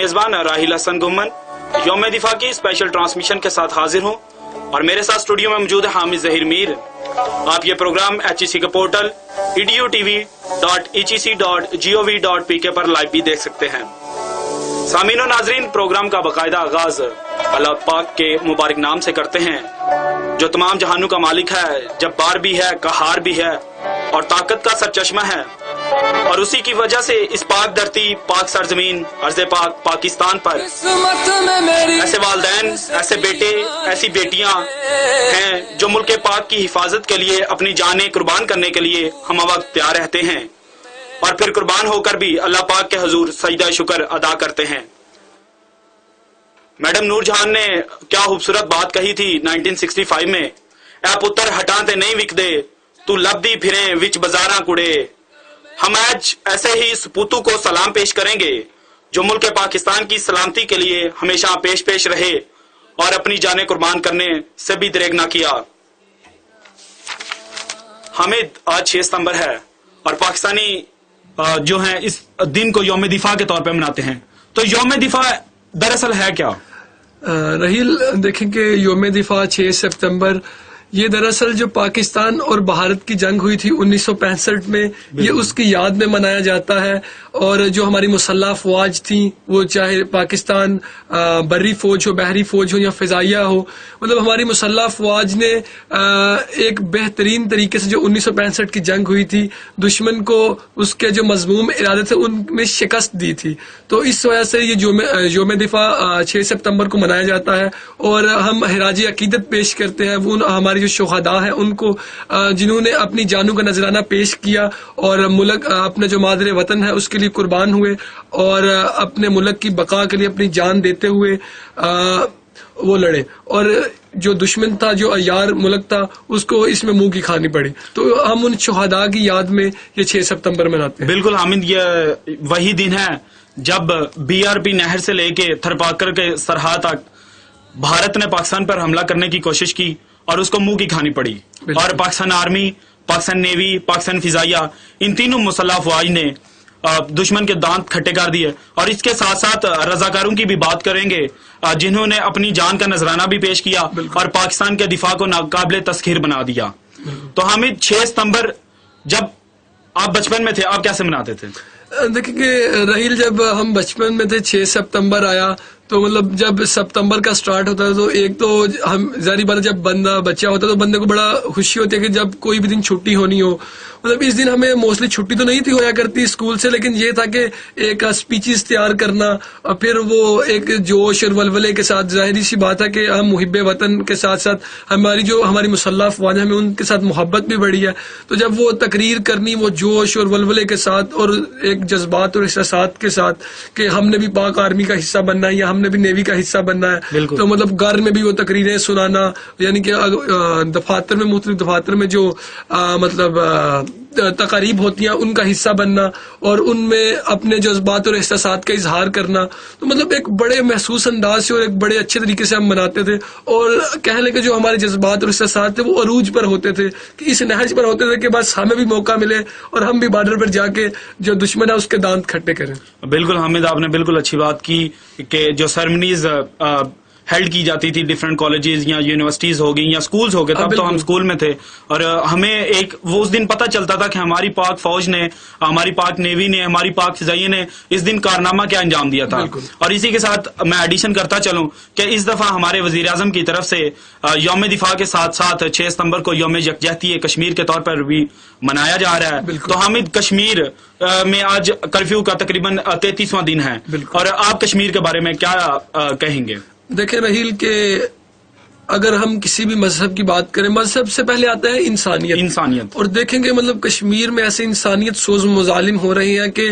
میزبان راہیل حسن گمن یوم دفاع کی اسپیشل ٹرانسمیشن کے ساتھ حاضر ہوں اور میرے ساتھ اسٹوڈیو میں موجود ہے حامد ظہیر میر. آپ یہ پروگرام HEC کے پورٹل edutv.hec.gov.pk پر لائیو بھی دیکھ سکتے ہیں. سامعین و ناظرین، پروگرام کا باقاعدہ آغاز اللہ پاک کے مبارک نام سے کرتے ہیں جو تمام جہانوں کا مالک ہے، جبار بھی ہے، قہار بھی ہے اور طاقت کا سرچشمہ ہے. اور اسی کی وجہ سے اس پاک دھرتی، پاک سرزمین، ارض پاک پاکستان پر ایسے والدین، ایسے بیٹے، ایسی بیٹیاں ہیں جو ملک پاک کی حفاظت کے لیے اپنی جانیں قربان کرنے کے لیے ہم وقت تیار رہتے ہیں اور پھر قربان ہو کر بھی اللہ پاک کے حضور سجدہ شکر ادا کرتے ہیں. میڈم نور جہان نے کیا خوبصورت بات کہی تھی 1965 میں، اے پتر ہٹاتے نہیں وک دے تو لبدی پھرے وچ بازاراں کڑے. ہم آج ایسے ہی سپوتوں کو سلام پیش کریں گے جو ملک پاکستان کی سلامتی کے لیے ہمیشہ پیش رہے اور اپنی جانیں قربان کرنے سے بھی دریغ نہ کیا. حامد، آج 6 ستمبر ہے اور پاکستانی جو ہیں اس دن کو یوم دفاع کے طور پہ مناتے ہیں، تو یوم دفاع دراصل ہے کیا؟ رحیل، دیکھیں کہ یوم دفاع 6 ستمبر یہ دراصل جو پاکستان اور بھارت کی جنگ ہوئی تھی 1965 میں، یہ اس کی یاد میں منایا جاتا ہے. اور جو ہماری مسلح افواج تھیں، وہ چاہے پاکستان بری فوج ہو، بحری فوج ہو یا فضائیہ ہو، مطلب ہماری مسلح افواج نے ایک بہترین طریقے سے جو 1965 کی جنگ ہوئی تھی، دشمن کو اس کے جو مذموم ارادے تھے ان میں شکست دی تھی. تو اس وجہ سے یہ یوم دفاع 6 ستمبر کو منایا جاتا ہے اور ہم خراج عقیدت پیش کرتے ہیں وہ ہمارے جو شہداء ہیں ان کو، جنہوں نے اپنی جانوں کا نذرانہ پیش کیا اور ملک، اپنا جو مادر وطن ہے اس کے لیے قربان ہوئے اور اپنے ملک کی بقا کے لیے اپنی جان دیتے ہوئے وہ لڑے. اور جو دشمن تھا، جو عیار ملک تھا، اس کو اس میں منہ کی کھانی پڑی. تو ہم ان شہداء کی یاد میں یہ 6 ستمبر مناتے ہیں. بالکل حامد، یہ وہی دن ہے جب BRP نہر سے لے کے تھرپاکر کے سرحد تک بھارت نے پاکستان پر حملہ کرنے کی کوشش کی اور اس کو منہ کی کھانی پڑی. اور پاکستان آرمی، پاکستان نیوی، پاکستان فضائیہ، ان تینوں مسلح افواج نے دشمن کے دانت کھٹے کر دیے. اور اس کے ساتھ ساتھ رضاکاروں کی بھی بات کریں گے جنہوں نے اپنی جان کا نذرانہ بھی پیش کیا اور پاکستان کے دفاع کو ناقابل تسخیر بنا دیا. تو حامد، 6 ستمبر جب آپ بچپن میں تھے، آپ کیسے مناتے تھے؟ دیکھیں کہ رحیل، جب ہم بچپن میں تھے 6 ستمبر آیا تو مطلب جب ستمبر کا سٹارٹ ہوتا ہے تو ایک تو ہم ظاہری بات ہے جب بندہ بچہ ہوتا ہے تو بندے کو بڑا خوشی ہوتی ہے کہ جب کوئی بھی دن چھٹی ہونی ہو. مطلب اس دن ہمیں موسٹلی چھٹی تو نہیں تھی ہوا کرتی اسکول سے، لیکن یہ تھا کہ ایک اسپیچز تیار کرنا اور پھر وہ ایک جوش اور ولولے کے ساتھ، ظاہری سی بات ہے کہ ہم محب وطن کے ساتھ ساتھ ہماری مسلح افواج ہمیں ان کے ساتھ محبت بھی بڑھی ہے. تو جب وہ تقریر کرنی وہ جوش اور ولولے کے ساتھ اور ایک جذبات اور احساسات کے ساتھ کہ ہم نے بھی پاک آرمی کا حصہ بننا ہے یا ہم نے بھی نیوی کا حصہ بننا ہے، تو مطلب گھر میں بھی وہ تقریریں سنانا، یعنی کہ دفاتر میں، مختلف دفاتر میں جو مطلب تقاریب ہوتی ہیں ان کا حصہ بننا اور ان میں اپنے جذبات اور احساسات کا اظہار کرنا. تو مطلب ایک بڑے محسوس انداز سے اور ایک بڑے اچھے طریقے سے ہم مناتے تھے. اور کہہ لیں کہ جو ہمارے جذبات اور احساسات تھے وہ عروج پر ہوتے تھے، کہ اس نہج پر ہوتے تھے کہ بس ہمیں بھی موقع ملے اور ہم بھی بارڈر پر جا کے جو دشمن ہے اس کے دانت کھٹے کریں. بالکل حامد، آپ نے بالکل اچھی بات کی کہ جو سیرمنیز ہیلڈ کی جاتی تھی ڈفرینٹ کالجز یا یونیورسٹیز ہو گئی یا سکولز ہو گئے، تب تو ہم سکول میں تھے اور ہمیں ایک وہ اس دن پتہ چلتا تھا کہ ہماری پاک فوج نے، ہماری پاک نیوی نے، ہماری پاک فضائیہ نے اس دن کارنامہ کیا انجام دیا تھا. اور اسی کے ساتھ میں ایڈیشن کرتا چلوں کہ اس دفعہ ہمارے وزیر اعظم کی طرف سے یوم دفاع کے ساتھ ساتھ 6 ستمبر کو یوم یکجہتی کشمیر کے طور پر بھی منایا جا رہا ہے. تو حامد، کشمیر میں آج کرفیو کا تقریباً 33واں دن ہے اور آپ کشمیر کے بارے میں کیا کہیں گے؟ دیکھیں رحیل کہ اگر ہم کسی بھی مذہب کی بات کریں، مذہب سے پہلے آتا ہے انسانیت. اور دیکھیں گے مطلب کشمیر میں ایسے انسانیت سوز مظالم ہو رہے ہیں کہ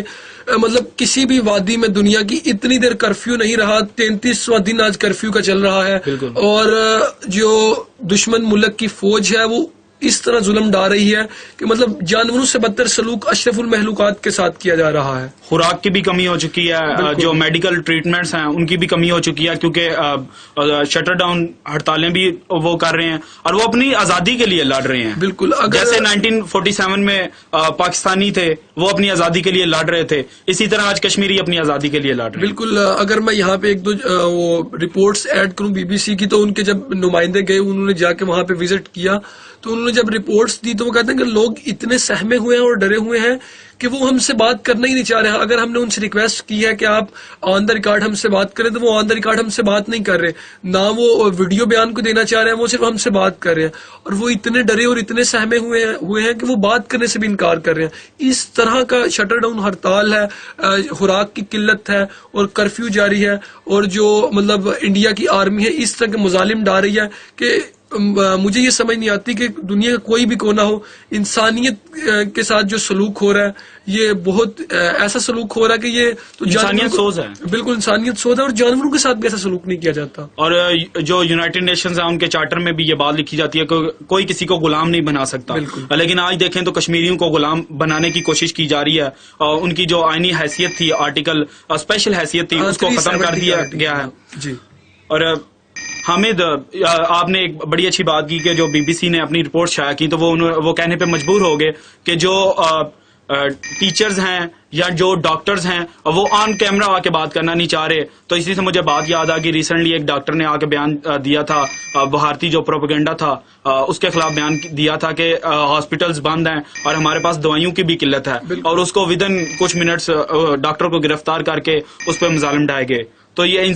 مطلب کسی بھی وادی میں دنیا کی اتنی دیر کرفیو نہیں رہا. 33واں دن آج کرفیو کا چل رہا ہے. اور جو دشمن ملک کی فوج ہے وہ اس طرح ظلم ڈال رہی ہے کہ مطلب جانوروں سے بدتر سلوک اشرف المخلوقات کے ساتھ کیا جا رہا ہے. خوراک کی بھی کمی ہو چکی ہے, جو میڈیکل ٹریٹمنٹس ہیں ان کی بھی کمی ہو چکی ہے, کیونکہ شٹر ڈاؤن ہڑتالیں بھی وہ کر رہے ہیں اور وہ اپنی آزادی کے لیے لڑ رہے ہیں. بالکل, جیسے 1947 میں پاکستانی تھے وہ اپنی آزادی کے لیے لڑ رہے تھے, اسی طرح آج کشمیری اپنی آزادی کے لیے لڑ رہے ہیں. بالکل, اگر میں یہاں پہ ایک دو وہ رپورٹس ایڈ کروں BBC کی, تو ان کے جب نمائندے گئے انہوں نے جا کے وہاں پہ وزٹ کیا تو انہوں نے جب رپورٹس دی تو وہ کہتے ہیں کہ لوگ اتنے سہمے ہوئے ہیں اور ڈرے ہوئے ہیں کہ وہ ہم سے بات کرنا ہی نہیں چاہ رہے ہیں. اگر ہم نے ان سے ریکویسٹ کی ہے کہ آپ آن دا ریکارڈ ہم سے بات کریں تو وہ آن دا ریکارڈ ہم سے بات نہیں کر رہے, نہ وہ ویڈیو بیان کو دینا چاہ رہے ہیں, وہ صرف ہم سے بات کر رہے ہیں. اور وہ اتنے ڈرے اور اتنے سہمے ہوئے ہیں کہ وہ بات کرنے سے بھی انکار کر رہے ہیں. اس طرح کا شٹر ڈاؤن ہڑتال ہے, خوراک کی قلت ہے اور کرفیو جاری ہے, اور جو مطلب انڈیا کی آرمی ہے اس طرح کے مظالم ڈال رہی ہے کہ مجھے یہ سمجھ نہیں آتی کہ دنیا کا کوئی بھی کونا ہو, انسانیت کے ساتھ جو سلوک ہو رہا ہے یہ بہت ایسا سلوک ہو رہا ہے کہ یہ تو انسانیت سوز ہے. بالکل انسانیت سوز ہے, اور جانوروں کے ساتھ بھی ایسا سلوک نہیں کیا جاتا. اور جو یونائٹڈ نیشنز ہیں ان کے چارٹر میں بھی یہ بات لکھی جاتی ہے کہ کوئی کسی کو غلام نہیں بنا سکتا, لیکن آج دیکھیں تو کشمیریوں کو غلام بنانے کی کوشش کی جا رہی ہے. ان کی جو آئینی حیثیت تھی, آرٹیکل اسپیشل حیثیت تھی, اس کو ختم کر دیا گیا ہے. جی, اور حامد آپ نے ایک بڑی اچھی بات کی کہ جو BBC نے اپنی رپورٹ شائع کی تو وہ کہنے پہ مجبور ہو گئے کہ جو ٹیچرز ہیں یا جو ڈاکٹرز ہیں وہ آن کیمرہ آ کے بات کرنا نہیں چاہ رہے. تو اسی سے مجھے بات یاد آ گئی, ریسنٹلی ایک ڈاکٹر نے آ کے بیان دیا تھا, بھارتی جو پروپیگنڈا تھا اس کے خلاف بیان دیا تھا کہ ہاسپٹلز بند ہیں اور ہمارے پاس دوائیوں کی بھی قلت ہے, اور اس کو ودن کچھ منٹس ڈاکٹر کو گرفتار کر کے اس پہ مظالم ڈھائے گئے. تو یہ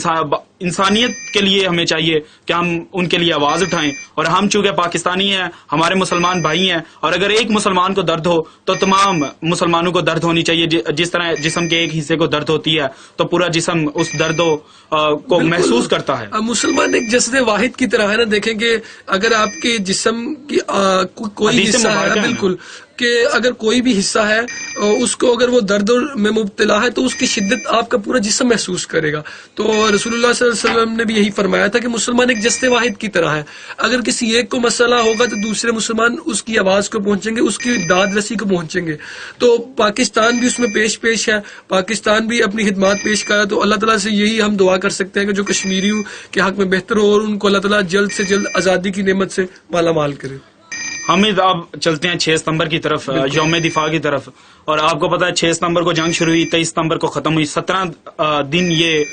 انسانیت کے لیے ہمیں چاہیے کہ ہم ان کے لیے آواز اٹھائیں, اور ہم چونکہ پاکستانی ہیں, ہمارے مسلمان بھائی ہیں, اور اگر ایک مسلمان کو درد ہو تو تمام مسلمانوں کو درد ہونی چاہیے. جس طرح جسم کے ایک حصے کو درد ہوتی ہے تو پورا جسم اس درد کو محسوس کرتا ہے. مسلمان ایک جسد واحد کی طرح ہے نا. دیکھیں کہ اگر آپ کے جسم کی کوئی حصہ ہے, بالکل کہ اگر کوئی بھی حصہ ہے اس کو اگر وہ درد میں مبتلا ہے تو اس کی شدت آپ کا پورا جسم محسوس کرے گا. تو رسول اللہ صلی اللہ علیہ وسلم نے بھی یہی فرمایا تھا کہ مسلمان ایک جسد واحد کی طرح ہے. اگر کسی ایک کو مسئلہ ہوگا تو دوسرے مسلمان اس کی آواز کو پہنچیں گے, اس کی داد رسی کو پہنچیں گے. تو پاکستان بھی اس میں پیش ہے, پاکستان بھی اپنی خدمات پیش کر رہا ہے. تو اللہ تعالیٰ سے یہی ہم دعا کر سکتے ہیں کہ جو کشمیریوں کے حق میں بہتر ہو اور ان کو اللہ تعالیٰ جلد سے جلد آزادی کی نعمت سے مالا مال کرے. حامد اب چلتے ہیں 6 ستمبر کی طرف, یوم دفاع کی طرف. اور آپ کو پتا ہے 6 ستمبر کو جنگ شروع ہوئی, 23 ستمبر کو ختم ہوئی, 17 دن یہ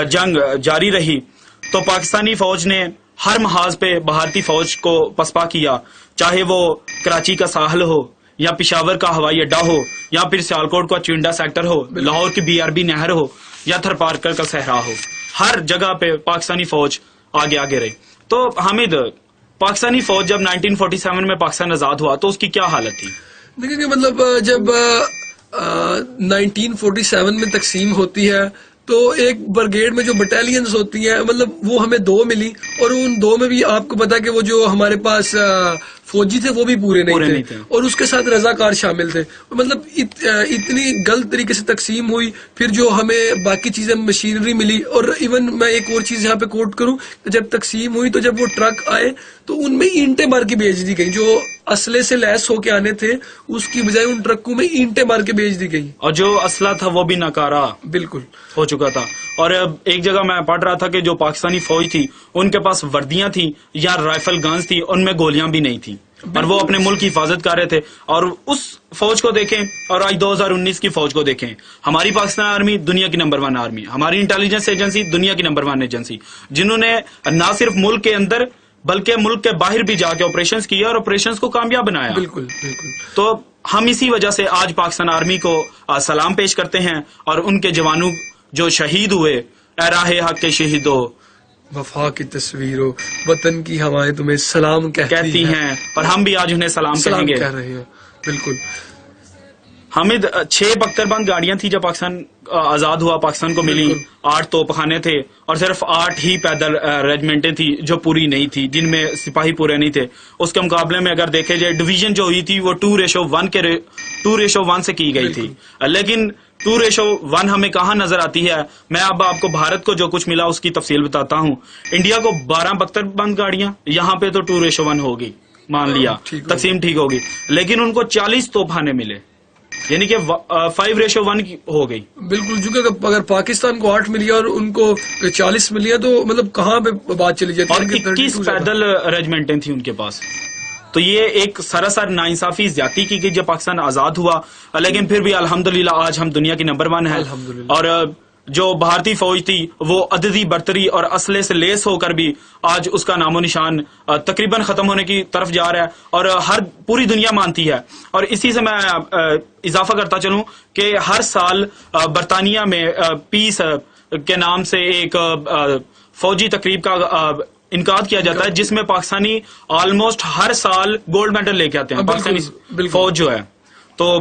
جنگ جاری رہی. تو پاکستانی فوج نے ہر محاذ پہ بھارتی فوج کو پسپا کیا, چاہے وہ کراچی کا ساحل ہو یا پشاور کا ہوائی اڈا ہو یا پھر سیالکوٹ کا چونڈا سیکٹر ہو, لاہور کی BRB نہر ہو یا تھر پارکر کا صحرا ہو, ہر جگہ پہ پاکستانی فوج آگے رہی. تو حامد پاکستانی فوج جب 1947 میں پاکستان آزاد ہوا تو اس کی کیا حالت تھی؟ دیکھیں کہ مطلب جب 1947 میں تقسیم ہوتی ہے تو ایک برگیڈ میں جو بٹالینز ہوتی ہیں مطلب وہ ہمیں 2 ملی, اور ان 2 میں بھی آپ کو پتا کہ وہ جو ہمارے پاس فوجی تھے وہ بھی پورے نہیں تھے, اور اس کے ساتھ رضاکار شامل تھے. مطلب اتنی غلط طریقے سے تقسیم ہوئی. پھر جو ہمیں باقی چیزیں مشینری ملی, اور ایون میں ایک اور چیز یہاں پہ کوٹ کروں, جب تقسیم ہوئی تو جب وہ ٹرک آئے تو ان میں اینٹیں مار کے بھیج دی گئی. جو اسلحے سے لیس ہو کے آنے تھے اس کی بجائے ان ٹرکوں میں اینٹیں مار کے بھیج دی گئی, اور جو اسلحہ تھا وہ بھی ناکارہ بالکل ہو چکا تھا. اور ایک جگہ میں پڑھ رہا تھا کہ جو پاکستانی فوج تھی ان کے پاس وردیاں تھیں یا رائفل گنز تھی, ان میں گولیاں بھی نہیں تھیں, اور وہ اپنے ملک کی حفاظت کر رہے تھے. اور اس فوج کو دیکھیں اور آج 2019 کی فوج کو دیکھیں, ہماری پاکستان آرمی دنیا کی نمبر 1 آرمی, ہماری انٹیلیجنس ایجنسی دنیا کی نمبر 1 ایجنسی, جنہوں نے نہ صرف ملک کے اندر بلکہ ملک کے باہر بھی جا کے آپریشنز کیا اور آپریشنز کو کامیاب بنایا. بالکل. تو ہم اسی وجہ سے آج پاکستان آرمی کو سلام پیش کرتے ہیں, اور ان کے جوانوں جو شہید ہوئے, اے راہ حق کے شہیدو, وفا کی تصویروں, وطن کی ہوائیں تمہیں سلام کہتی ہیں, اور ہم بھی آج انہیں سلام کہیں گے. کہہ رہے ہیں. بالکل. حامد 6 بختربند گاڑیاں تھی جب پاکستان آزاد ہوا, پاکستان کو ملی, 8 توپ خانے تھے, اور صرف 8 ہی پیدل ریجمنٹیں تھی جو پوری نہیں تھی, جن میں سپاہی پورے نہیں تھے. اس کے مقابلے میں اگر دیکھے جائے ڈویژن جو ہوئی تھی وہ 2:1 سے کی گئی تھی. لیکن 2:1 ہمیں کہاں نظر آتی ہے؟ میں اب آپ کو بھارت کو جو کچھ ملا اس کی تفصیل بتاتا ہوں. انڈیا کو 12 بختربند گاڑیاں, یہاں پہ تو 2:1 ہوگی. مان لیا تقسیم ٹھیک ہوگی, لیکن ان کو 40 توپخانے ملے, یعنی کہ 5:1 ہو گئی. بالکل, چونکہ اگر پاکستان کو 8 ملی اور ان کو 40 ملی تو مطلب کہاں پہ بات چلی جاتی ہے. اور 21 پیدل ریجمنٹیں تھیں ان کے پاس. تو یہ ایک سراسر ناانصافی زیادتی کی گئی جب پاکستان آزاد ہوا, لیکن پھر بھی الحمدللہ آج ہم دنیا کی نمبر 1 ہے. اور جو بھارتی فوج تھی وہ عددی برتری اور اسلحے سے لیس ہو کر بھی آج اس کا نام و نشان تقریباً ختم ہونے کی طرف جا رہا ہے, اور پوری دنیا مانتی ہے. اور اسی سے میں اضافہ کرتا چلوں کہ ہر سال برطانیہ میں پیس کے نام سے ایک فوجی تقریب کا انعقاد کیا جاتا ہے, جس میں پاکستانی آلموسٹ ہر سال گولڈ میڈل لے کے آتے ہیں پاکستانی فوج جو ہے. تو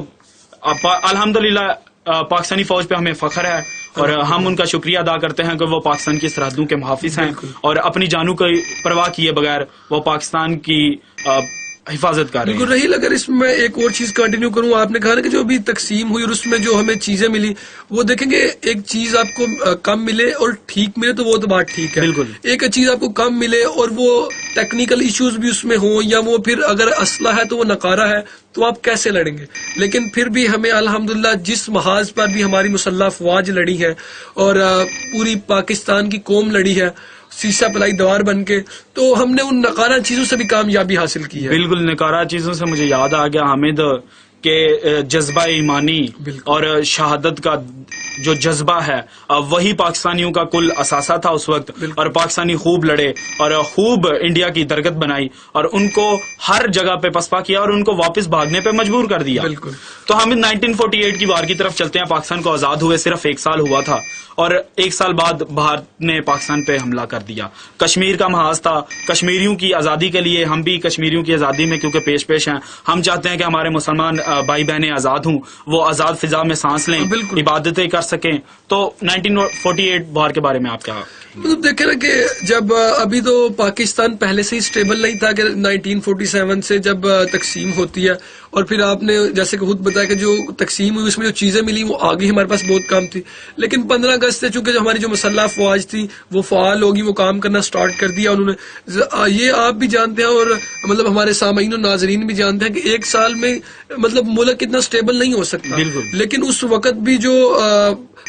الحمدللہ پاکستانی فوج پہ ہمیں فخر ہے, اور ہم ان کا شکریہ ادا کرتے ہیں کہ وہ پاکستان کی سرحدوں کے محافظ ہیں, اور اپنی جانوں کی پرواہ کیے بغیر وہ پاکستان کی حفاظت کر رہے ہیں. بالکل رحیل, اگر اس میں ایک اور چیز کنٹینیو کروں, آپ نے کہا نا کہ جو ابھی تقسیم ہوئی اور اس میں جو ہمیں چیزیں ملی, وہ دیکھیں گے ایک چیز آپ کو کم ملے اور ٹھیک ملے تو وہ تو بات ٹھیک ہے. بالکل, ایک چیز آپ کو کم ملے اور وہ ٹیکنیکل ایشوز بھی اس میں ہوں, یا وہ پھر اگر اسلحہ ہے تو وہ نکارہ ہے, تو آپ کیسے لڑیں گے. لیکن پھر بھی ہمیں الحمدللہ جس محاذ پر بھی ہماری مسلح افواج لڑی ہے اور پوری پاکستان کی قوم لڑی ہے سیسا پلائی دوار بن کے, تو ہم نے ان نکارہ چیزوں سے بھی کامیابی حاصل کی ہے. بالکل, نکارہ چیزوں سے مجھے یاد آ گیا حامد کہ جذبہ ایمانی اور شہادت کا جو جذبہ ہے وہی پاکستانیوں کا کل اثاثہ تھا اس وقت, اور پاکستانی خوب لڑے اور خوب انڈیا کی درگت بنائی, اور ان کو ہر جگہ پہ پسپا کیا اور ان کو واپس بھاگنے پہ مجبور کر دیا. تو ہم 1948 کی وار کی طرف چلتے ہیں. پاکستان کو آزاد ہوئے صرف 1 سال ہوا تھا, اور 1 سال بعد بھارت نے پاکستان پہ حملہ کر دیا. کشمیر کا محاذ تھا, کشمیریوں کی آزادی کے لیے ہم بھی کشمیریوں کی آزادی میں کیونکہ پیش ہیں. ہم چاہتے ہیں کہ ہمارے مسلمان بھائی بہنیں آزاد ہوں, وہ آزاد فضا میں سانس لیں, عبادتیں کر سکیں. تو 1948 وار کے بارے میں آپ کیا مطلب دیکھیں نا کہ جب ابھی تو پاکستان پہلے سے ہی سٹیبل نہیں تھا کہ 1947 سے جب تقسیم ہوتی ہے, اور پھر آپ نے جیسے کہ خود بتایا کہ جو تقسیم ہوئی اس میں جو چیزیں ملی وہ آگے ہمارے پاس بہت کام تھی. لیکن 15 اگست سے چونکہ ہماری جو مسلح افواج تھی وہ فعال ہوگی, وہ کام کرنا سٹارٹ کر دیا انہوں نے. یہ آپ بھی جانتے ہیں اور مطلب ہمارے سامعین اور ناظرین بھی جانتے ہیں کہ 1 سال میں مطلب ملک اتنا سٹیبل نہیں ہو سکتا. لیکن اس وقت بھی جو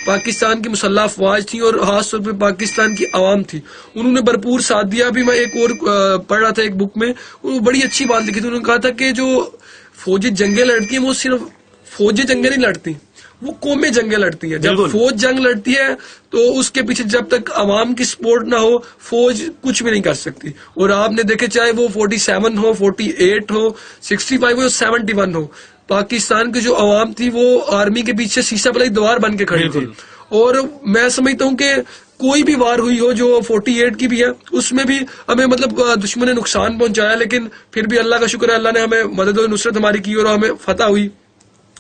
پاکستان کی مسلح افواج تھی اور خاص طور پہ پاکستان کی عوام تھی, انہوں نے بھرپور ساتھ دیا. ابھی میں ایک اور پڑھ رہا تھا ایک بک میں, وہ بڑی اچھی بات لکھی تھی. انہوں نے کہا تھا کہ جو فوجی جنگیں لڑتی ہیں وہ صرف فوجی جنگیں نہیں لڑتی, وہ قومیں جنگیں لڑتی ہیں. جب فوج جنگ لڑتی ہے تو اس کے پیچھے جب تک عوام کی سپورٹ نہ ہو فوج کچھ بھی نہیں کر سکتی. اور آپ نے دیکھے چاہے وہ 47 ہو, 48 ہو, 65 ہو, 71 ہو, پاکستان کی جو عوام تھی وہ آرمی کے پیچھے سیسا پلائی دوار بن کے کھڑی تھی. اور میں سمجھتا ہوں کہ کوئی بھی وار ہوئی ہو جو 48 کی بھی ہے اس میں بھی ہمیں مطلب دشمن نے نقصان پہنچایا, لیکن پھر بھی اللہ کا شکر ہے, اللہ نے ہمیں مدد و نصرت ہماری کی اور ہمیں فتح ہوئی.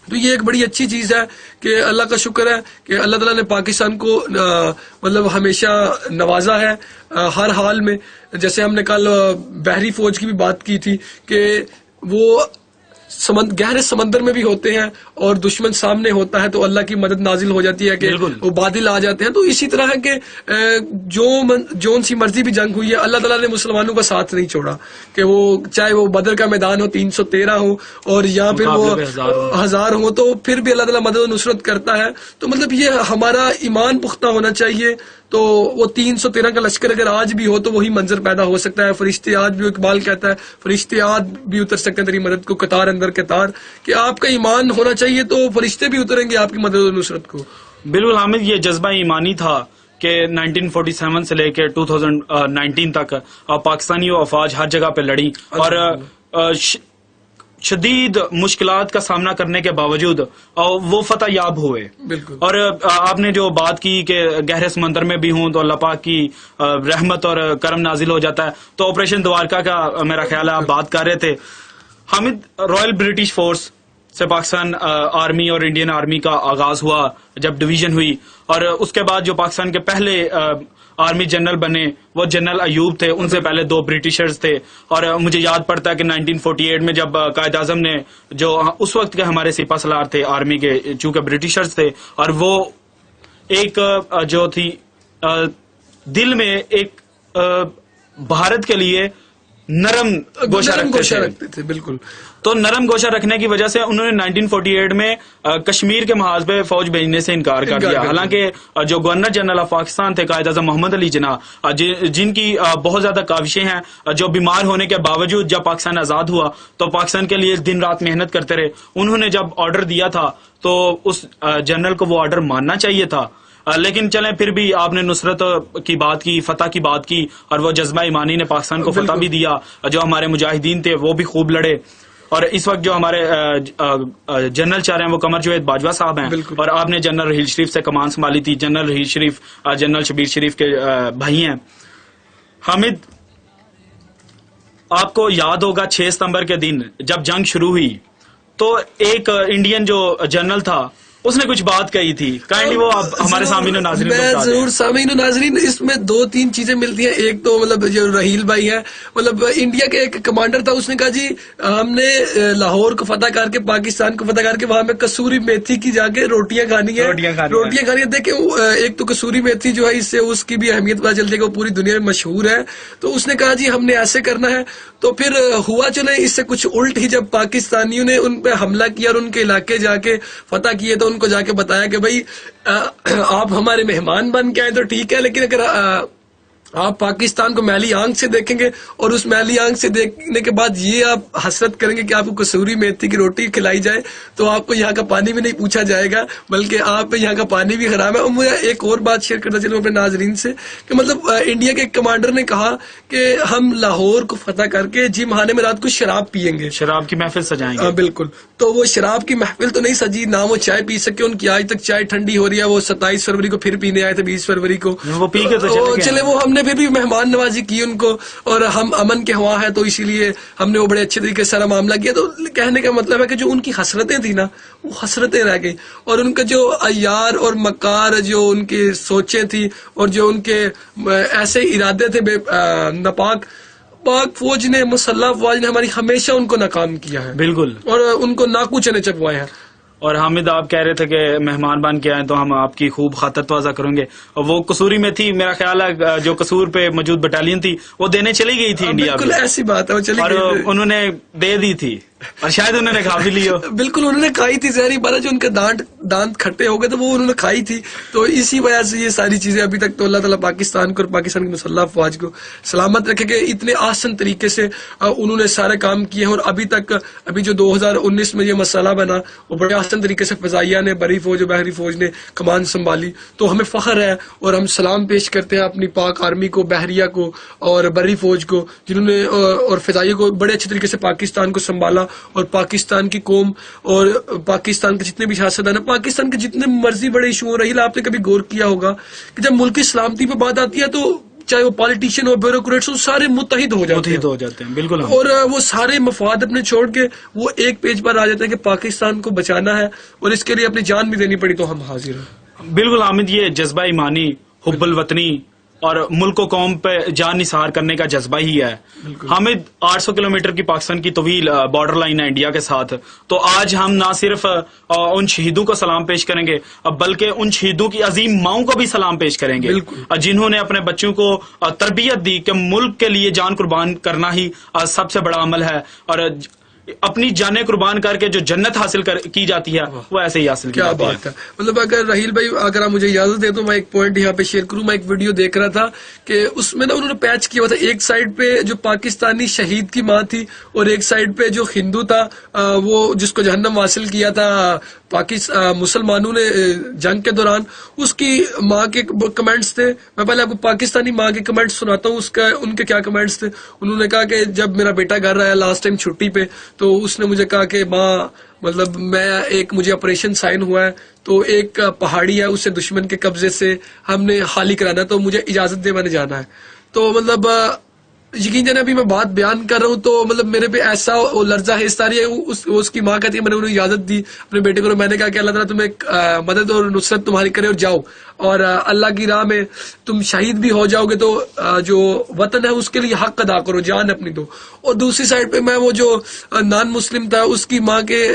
تو یہ ایک بڑی اچھی چیز ہے کہ اللہ کا شکر ہے کہ اللہ تعالیٰ نے پاکستان کو مطلب ہمیشہ نوازا ہے ہر حال میں. جیسے ہم نے کل بحری فوج کی بھی بات کی تھی کہ وہ گہرے سمندر میں بھی ہوتے ہیں اور دشمن سامنے ہوتا ہے تو اللہ کی مدد نازل ہو جاتی ہے کہ وہ بادل آ جاتے ہیں. تو اسی طرح ہے کہ جون سی مرضی بھی جنگ ہوئی ہے, اللہ تعالیٰ نے مسلمانوں کا ساتھ نہیں چھوڑا, کہ وہ چاہے وہ بدر کا میدان ہو 313 ہو اور یا پھر وہ 1000 ہو, تو پھر بھی اللہ تعالیٰ مدد و نصرت کرتا ہے. تو مطلب یہ ہمارا ایمان پختہ ہونا چاہیے. تو وہ 313 کا لشکر اگر آج بھی ہو تو وہی منظر پیدا ہو سکتا ہے. فرشتے آج بھی, اقبال کہتا ہے فرشتے آج بھی اتر سکتے ہیں تیری مدد کو قطار اندر قطار, کہ آپ کا ایمان ہونا چاہیے تو فرشتے بھی اتریں گے آپ کی مدد و نصرت کو. بالکل حامد, یہ جذبہ ایمانی تھا کہ 1947 سے لے کے 2019 تک پاکستانی افواج ہر جگہ پہ لڑی اور شدید مشکلات کا سامنا کرنے کے باوجود وہ فتح یاب ہوئے. اور آپ نے جو بات کی کہ گہرے سمندر میں بھی ہوں تو اللہ پاک کی رحمت اور کرم نازل ہو جاتا ہے, تو آپریشن دوارکا کا میرا خیال ہے آپ بات کر رہے تھے حامد. رائل برٹش فورس سے پاکستان آرمی اور انڈین آرمی کا آغاز ہوا جب ڈویژن ہوئی, اور اس کے بعد جو پاکستان کے پہلے آرمی جنرل بنے وہ جنرل ایوب تھے, ان سے پہلے 2 برٹشرز تھے. اور مجھے یاد پڑتا ہے کہ 1948 میں جب قائد اعظم نے جو اس وقت کے ہمارے سپہ سالار تھے آرمی کے, چونکہ برٹشرز تھے, اور وہ ایک جو تھی دل میں ایک بھارت کے لیے نرم گوشہ رکھتے تھے. بالکل. تو نرم گوشہ رکھنے کی وجہ سے انہوں نے 1948 میں کشمیر کے محاذ پہ فوج بھیجنے سے انکار کر دیا. حالانکہ جو گورنر جنرل آف پاکستان تھے قائد اعظم محمد علی جناح، جن کی بہت زیادہ کاوشیں ہیں، جو بیمار ہونے کے باوجود جب پاکستان آزاد ہوا تو پاکستان کے لیے دن رات محنت کرتے رہے. انہوں نے جب آرڈر دیا تھا تو اس جنرل کو وہ آرڈر ماننا چاہیے تھا. لیکن چلیں پھر بھی آپ نے نصرت کی بات کی، فتح کی بات کی، اور وہ جذبہ ایمانی نے پاکستان کو فتح بھی دیا. جو ہمارے مجاہدین تھے وہ بھی خوب لڑے. اور اس وقت جو ہمارے جنرل چاہ رہے ہیں وہ قمر جاوید باجوہ صاحب ہیں، اور آپ نے جنرل رحیل شریف سے کمان سنبھالی تھی. جنرل رحیل شریف جنرل شبیر شریف کے بھائی ہیں. حامد، آپ کو یاد ہوگا 6 ستمبر کے دن جب جنگ شروع ہوئی تو ایک انڈین جو جنرل تھا اس نے کچھ بات کہی تھی. کائنڈلی وہ آپ ہمارے سامعین و ناظرین کو بتا دیں. ضرور. سامعین و ناظرین، اس میں 2-3 چیزیں ملتی ہیں. ایک تو مطلب جو رحیل بھائی ہے، مطلب انڈیا کے ایک کمانڈر تھا، اس نے کہا جی ہم نے لاہور کو فتح کر کے، پاکستان کو فتح کر کے وہاں میں کسوری میتھی کی جا کے روٹیاں کھانی ہے. دیکھیں ایک تو کسوری میتھی جو ہے اس سے اس کی بھی اہمیت پتہ چلتی ہے کہ وہ پوری دنیا میں مشہور ہے. تو اس نے کہا جی ہم نے ایسے کرنا ہے. تو پھر ہوا چلے اس سے کچھ الٹ ہی، جب پاکستانیوں نے ان پہ حملہ کیا اور ان کے علاقے جا کے فتح کیے تو ان کو جا کے بتایا کہ بھائی آپ ہمارے مہمان بن کے آئے تو ٹھیک ہے، لیکن اگر آپ پاکستان کو میلی آنکھ سے دیکھیں گے اور اس میلی آنکھ سے دیکھنے کے بعد یہ آپ حسرت کریں گے کہ آپ کو کسوری میتھی کی روٹی کھلائی جائے تو آپ کو یہاں کا پانی بھی نہیں پوچھا جائے گا، بلکہ آپ یہاں کا پانی بھی خراب ہے. اور مجھے ایک اور بات شیئر کرنا چاہوں اپنے ناظرین سے کہ مطلب انڈیا کے ایک کمانڈر نے کہا کہ ہم لاہور کو فتح کر کے جم خانے میں رات کو شراب پیئیں گے، شراب کی محفل سجائیں گے. بالکل. تو وہ شراب کی محفل تو نہیں سجی، نہ وہ چائے پی سکے. ان کی آج تک چائے ٹھنڈی ہو رہی ہے. وہ 27 فروری کو پھر پینے آئے تھے، 20 فروری کو وہ پی کے تو چلے. وہ ہم نے پھر بھی مہمان نوازی کی ان کو، اور ہم امن کے ہوا ہے تو اسی لیے ہم نے وہ بڑے اچھے طریقے سے سارا معاملہ کیا. تو کہنے کا مطلب ہے کہ جو ان کی حسرتیں تھی نا وہ حسرتیں رہ گئی، اور ان کا جو عیار اور مکار جو ان کی سوچیں تھی اور جو ان کے ایسے ارادے تھے ناپاک، پاک فوج نے، مسلح فوج نے ہماری ہمیشہ ان کو ناکام کیا ہے. بالکل. اور ان کو ناکو چنے چپوائے ہیں. اور حامد آپ کہہ رہے تھے کہ مہمان بن کے آئے تو ہم آپ کی خوب خاطر تواضع کریں گے. اور وہ کسوری میں تھی، میرا خیال ہے جو قصور پہ موجود بٹالین تھی وہ دینے چلی گئی تھی انڈیا. بالکل ایسی بات ہے، وہ چلی اور گئی انہوں نے دے دی تھی اور شاید انہوں نے کھا بھی لی ہو. بالکل انہوں نے کھائی تھی. ظاہری بات ہے جو ان کے دانت کھٹے ہو گئے تو وہ انہوں نے کھائی تھی. تو اسی وجہ سے یہ ساری چیزیں ابھی تک. تو اللہ تعالیٰ پاکستان کو اور پاکستان کی مسلح افواج کو سلامت رکھے کہ اتنے آسان طریقے سے انہوں نے سارے کام کیے ہیں. اور ابھی تک ابھی جو 2019 میں یہ مسئلہ بنا وہ بڑے آسان طریقے سے فضائیہ نے، بری فوج اور بحری فوج نے کمان سنبھالی. تو ہمیں فخر ہے اور ہم سلام پیش کرتے ہیں اپنی پاک آرمی کو، بحریہ کو اور بری فوج کو، جنہوں نے اور فضائیہ کو بڑے اچھے طریقے سے پاکستان کو سنبھالا. اور پاکستان کی قوم اور پاکستان کے جتنے بھی سیاستدان ہیں، پاکستان کے جتنے مرضی بڑے ایشو رہی، آپ نے کبھی غور کیا ہوگا کہ جب ملک کی سلامتی پہ بات آتی ہے تو چاہے وہ پالیٹیشین ہو، بیوروکریٹس ہو، سارے متحد ہو جاتے ہیں. بالکل. اور وہ سارے مفاد اپنے چھوڑ کے وہ ایک پیج پر آ جاتے ہیں کہ پاکستان کو بچانا ہے اور اس کے لیے اپنی جان بھی دینی پڑی تو ہم حاضر ہیں. بالکل حامد، یہ جذبہ ایمانی، حب الوطنی اور ملک و قوم پہ جان نثار کرنے کا جذبہ ہی ہے. حامد، 800 کلومیٹر کی پاکستان کی طویل بارڈر لائن ہے انڈیا کے ساتھ. تو آج ہم نہ صرف ان شہیدوں کو سلام پیش کریں گے بلکہ ان شہیدوں کی عظیم ماؤں کو بھی سلام پیش کریں گے جنہوں نے اپنے بچوں کو تربیت دی کہ ملک کے لیے جان قربان کرنا ہی سب سے بڑا عمل ہے، اور اپنی جانیں قربان کر کے جو جنت حاصل کی جاتی ہے وہ ایسے ہی حاصل کی جاتی ہے. کیا بات ہے. مطلب اگر رحیل بھائی اگر آپ مجھے اجازت دیں تو میں ایک پوائنٹ یہاں پہ شیئر کروں. میں ایک ویڈیو دیکھ رہا تھا کہ اس میں نا انہوں نے پیچ کیا ہوا تھا، ایک سائڈ پہ جو پاکستانی شہید کی ماں تھی اور ایک سائڈ پہ جو ہندو تھا وہ جس کو جہنم حاصل کیا تھا مسلمانوں نے جنگ کے دوران، اس کی ماں کے کمنٹس تھے. میں پہلے آپ کو پاکستانی ماں کے کمنٹس سناتا ہوں، ان کے کیا کمنٹس تھے. انہوں نے کہا کہ جب میرا بیٹا گھر آیا لاسٹ ٹائم چھٹی پہ تو اس نے مجھے کہا کہ ماں مطلب مجھے آپریشن سائن ہوا ہے تو ایک پہاڑی ہے اسے دشمن کے قبضے سے ہم نے خالی کرانا ہے تو مجھے اجازت دے، میں نے جانا ہے. تو مطلب یقین جانے ابھی میں بات بیان کر رہا ہوں تو مطلب میرے پہ ایسا لرزہ ہے، اس طرح اس کی ماں کہتی ہے میں نے انہیں اجازت دی اپنے بیٹے کو. میں نے کہا کہ اللہ تعالیٰ تمہیں مدد اور نصرت تمہاری کرے اور جاؤ. اور اللہ کی راہ میں تم شہید بھی ہو جاؤ گے تو جو وطن ہے اس کے لیے حق ادا کرو، جان اپنی دو. اور دوسری سائڈ پہ میں وہ جو نان مسلم تھا اس کی ماں کے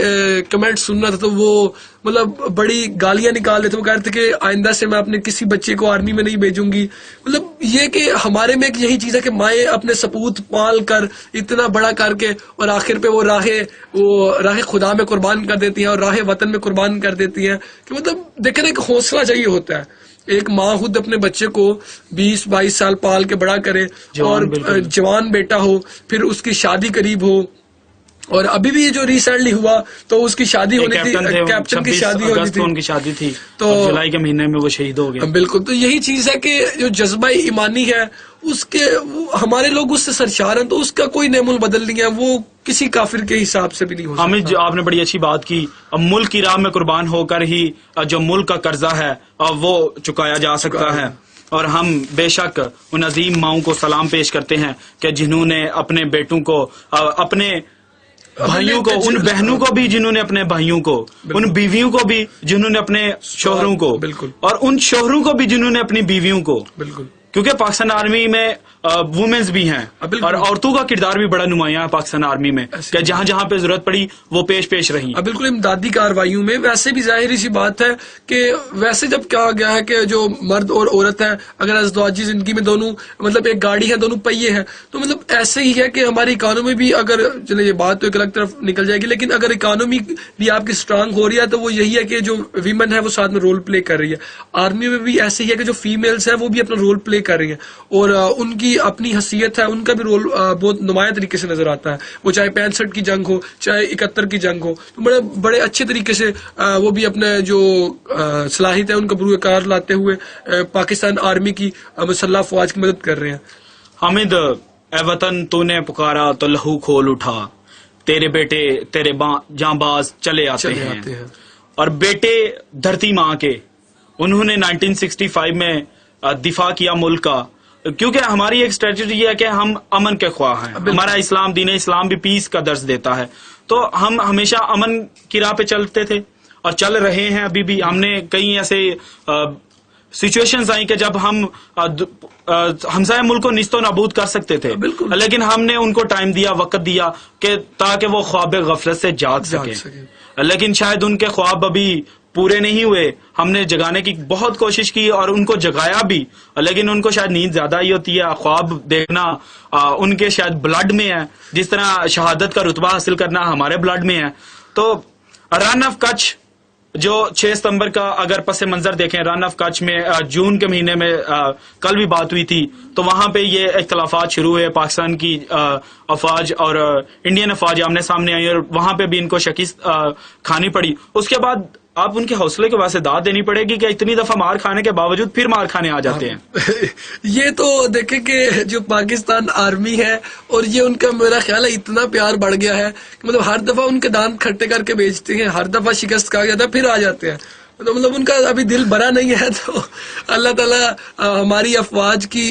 کمنٹ سن رہا تھا تو وہ مطلب بڑی گالیاں نکال رہے تھے. وہ کہہ رہے تھے کہ آئندہ سے میں اپنے کسی بچے کو آرمی میں نہیں بھیجوں گی. مطلب یہ کہ ہمارے میں ایک یہی چیز ہے کہ مائیں اپنے سپوت پال کر اتنا بڑا کر کے اور آخر پہ وہ راہ خدا میں قربان کر دیتی ہیں اور راہ وطن میں قربان کر دیتی ہیں. کہ مطلب دیکھیں ایک حوصلہ چاہیے ہوتا ہے. ایک ماں خود اپنے بچے کو 20-22 سال پال کے بڑا کرے اور جوان بیٹا ہو، پھر اس کی شادی قریب ہو. اور ابھی بھی جو ریسنٹلی ہوا تو اس کی شادی ہونی تھی، کیپٹن کی شادی ہونی تھی، ان کی شادی تھی تو جولائی کے مہینے میں وہ شہید ہو گئے. بالکل. تو یہی چیز ہے کہ جو جذبہ ایمانی ہے اس کے ہمارے لوگ اس سے سرشار ہیں تو اس کا کوئی نعم البدل نہیں ہے، وہ کسی کافر کے حساب سے بھی نہیں ہو سکتا. حامد آپ نے بڑی اچھی بات کی. اب ملک کی راہ میں قربان ہو کر ہی جو ملک کا قرضہ ہے وہ چکایا جا سکتا ہے. اور ہم بے شک ان عظیم ماؤں کو سلام پیش کرتے ہیں کہ جنہوں نے اپنے بیٹوں کو، اپنے بھائیوں کو، ان بہنوں کو بھی جنہوں نے اپنے بھائیوں کو، ان بیویوں کو بھی جنہوں نے اپنے شوہروں کو، اور ان شوہروں کو بھی جنہوں نے اپنی بیویوں کو. بالکل. کیونکہ پاکستان آرمی میں وومنز بھی ہیں اور عورتوں کا کردار بھی بڑا نمایاں ہے پاکستان آرمی میں کہ جہاں جہاں پہ ضرورت پڑی وہ پیش رہی. بالکل امدادی کارروائیوں میں. ویسے بھی ظاہری سی بات ہے کہ ویسے جب کہا گیا ہے کہ جو مرد اور عورت ہے اگر ازدواجی زندگی میں دونوں مطلب ایک گاڑی ہے، دونوں پہیے ہیں، تو مطلب ایسے ہی ہے کہ ہماری اکانومی بھی، اگر چلے یہ بات تو ایک الگ طرف نکل جائے گی، لیکن اگر اکانومی بھی آپ کی اسٹرانگ ہو رہی ہے تو وہ یہی ہے کہ جو ویمن ہے وہ ساتھ میں رول پلے کر رہی ہے. آرمی میں بھی ایسے ہی ہے کہ جو فیمیلز ہیں وہ بھی اپنا رول پلے کر رہی ہیں اور ان کی اپنی حیثیت ہے، ان کا بھی رول بہت نمایاں طریقے سے نظر آتا ہے. وہ چاہے 65 کی جنگ ہو، چاہے 71 کی جنگ ہو، تو بڑے اچھے طریقے سے وہ بھی اپنے جو صلاحیت ہے ان کا بروئے کار لاتے ہوئے پاکستان آرمی کی مسلح افواج کی مدد کر رہے ہیں. حامد، اے وطن تو نے پکارا تو لہو کھول اٹھا، تیرے بیٹے تیرے جاں باز چلے آتے ہیں. اور بیٹے دھرتی ماں کے، انہوں نے 1965 میں دفاع کیا ملک کا، کیونکہ ہماری ایک اسٹریٹجی یہ ہے کہ ہم امن کے خواہ ہیں. ہمارا اسلام، دین اسلام بھی پیس کا درس دیتا ہے، تو ہم ہمیشہ امن کی راہ پہ چلتے تھے اور چل رہے ہیں ابھی بھی. ہم نے کئی ایسے سچویشنز آئی کہ جب ہم ہمسایہ ملک کو نیست و نابود کر سکتے تھے، لیکن ہم نے ان کو ٹائم دیا، وقت دیا کہ تاکہ وہ خواب غفلت سے جاگ سکیں. لیکن شاید ان کے خواب ابھی پورے نہیں ہوئے. ہم نے جگانے کی بہت کوشش کی اور ان کو جگایا بھی، لیکن ان کو شاید نیند زیادہ ہی ہوتی ہے. خواب دیکھنا ان کے شاید بلڈ میں ہے، جس طرح شہادت کا رتبہ حاصل کرنا ہمارے بلڈ میں ہے. تو رن آف کچھ جو 6 ستمبر کا اگر پس منظر دیکھیں، رن آف کچھ میں جون کے مہینے میں کل بھی بات ہوئی تھی، تو وہاں پہ یہ اختلافات شروع ہوئے. پاکستان کی افواج اور انڈین افواج آمنے سامنے آئی اور وہاں پہ بھی ان کو شکست کھانی پڑی. اس کے بعد آپ ان کے حوصلے کے واسطے داد دینی پڑے گی کہ اتنی دفعہ مار کھانے کے باوجود پھر مار کھانے آ جاتے ہیں. یہ تو دیکھیں کہ جو پاکستان آرمی ہے اور یہ ان کا میرا خیال ہے اتنا پیار بڑھ گیا ہے کہ مطلب ہر دفعہ ان کے دانت کھٹے کر کے بیچتے ہیں، ہر دفعہ شکست کھا جاتا ہے پھر آ جاتے ہیں. مطلب ان کا ابھی دل بھرا نہیں ہے. تو اللہ تعالیٰ ہماری افواج کی